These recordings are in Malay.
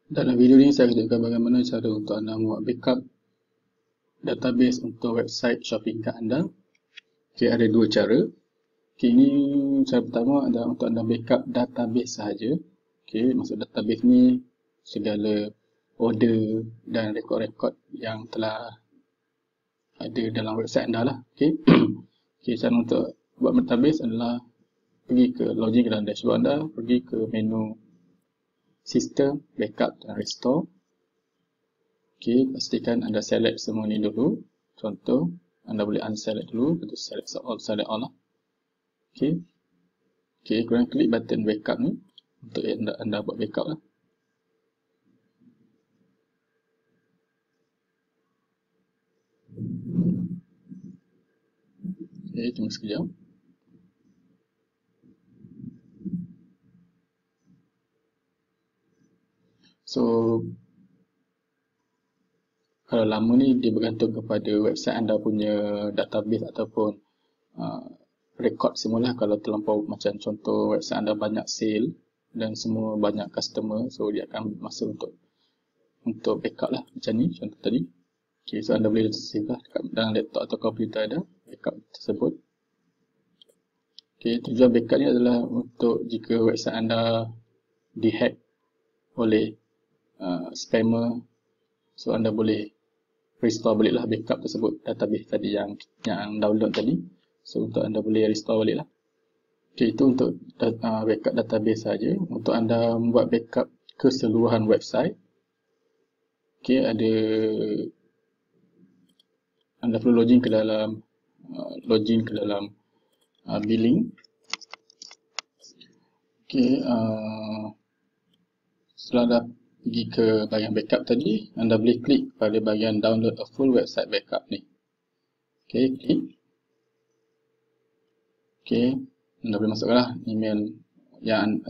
Dalam video ni saya tunjukkan bagaimana cara untuk anda membuat backup database untuk website shopping cart anda. Okay, ada dua cara. Okay, ini cara pertama adalah untuk anda backup database sahaja. Okay, maksud database ni segala order dan rekod-rekod yang telah ada dalam website anda lah. Okay. Okay, cara untuk buat database adalah pergi ke login ke dalam dashboard anda, pergi ke menu System, Backup dan Restore. Okay, pastikan anda select semua ni dulu. Contoh, anda boleh unselect dulu, lepas select all lah. Okay. Okay, korang klik button backup ni untuk anda buat backup lah. Okay, tunggu sekejap. So, kalau lama ni dia bergantung kepada website anda punya database ataupun rekod semula. Kalau terlampau macam contoh website anda banyak sale dan semua banyak customer, so dia akan masa untuk backup lah macam ni contoh tadi. Okay, so anda boleh save lah dekat dalam laptop atau komputer ada backup tersebut. Okay, tujuan backup ni adalah untuk jika website anda dihack oleh spammer, so anda boleh restore balik lah backup tersebut, database tadi yang download tadi. So untuk anda boleh restore balik lah. Okay, itu untuk backup database saja. Untuk anda membuat backup keseluruhan website, okay, anda perlu login ke dalam billing. Okay, setelah anda pergi ke bahagian backup tadi, anda boleh klik pada bahagian download a full website backup ni. Okay, klik. Okay, anda boleh masukkanlah email yang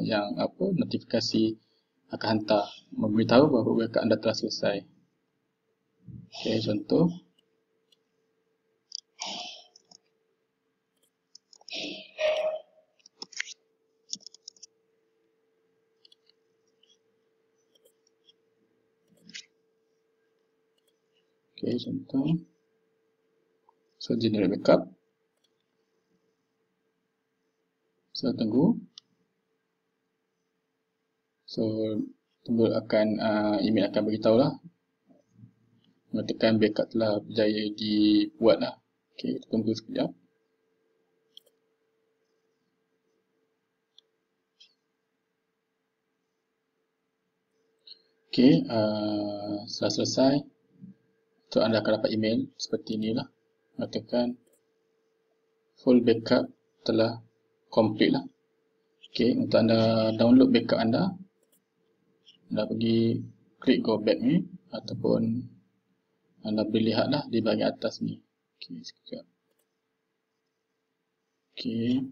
notifikasi akan hantar memberitahu bahawa backup anda telah selesai. Okay, contoh. Okay, contoh. So, generate backup. So, tunggu. So, tunggu email akan beritahu lah. Mengatakan backup telah berjaya dibuat lah. Okay, kita tunggu sekejap. Okay, setelah selesai, so anda akan dapat email seperti inilah. Mengatakan full backup telah complete lah. Okay, untuk anda download backup anda pergi klik go back ni, ataupun anda boleh lihat lah di bahagian atas ni. Okay, sekejap. Okay,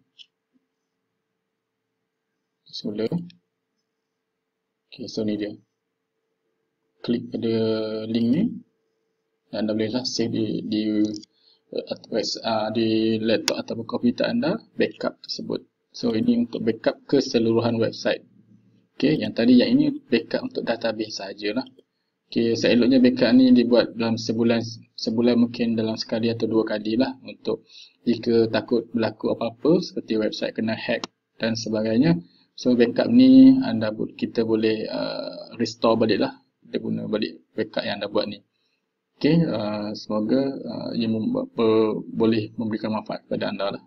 semula. Okay, so ni dia. Klik pada link ni dan anda boleh lah save di laptop atau komputer anda backup tersebut. So ini untuk backup keseluruhan website. Okay, yang ini backup untuk database sahajalah. Okay, seeloknya backup ni dibuat dalam sebulan mungkin dalam sekali atau dua kali lah, untuk jika takut berlaku apa-apa seperti website kena hack dan sebagainya. So backup ni kita boleh restore balik lah, kita guna balik backup yang anda buat ni. Okay, semoga ia boleh memberikan manfaat kepada anda lah.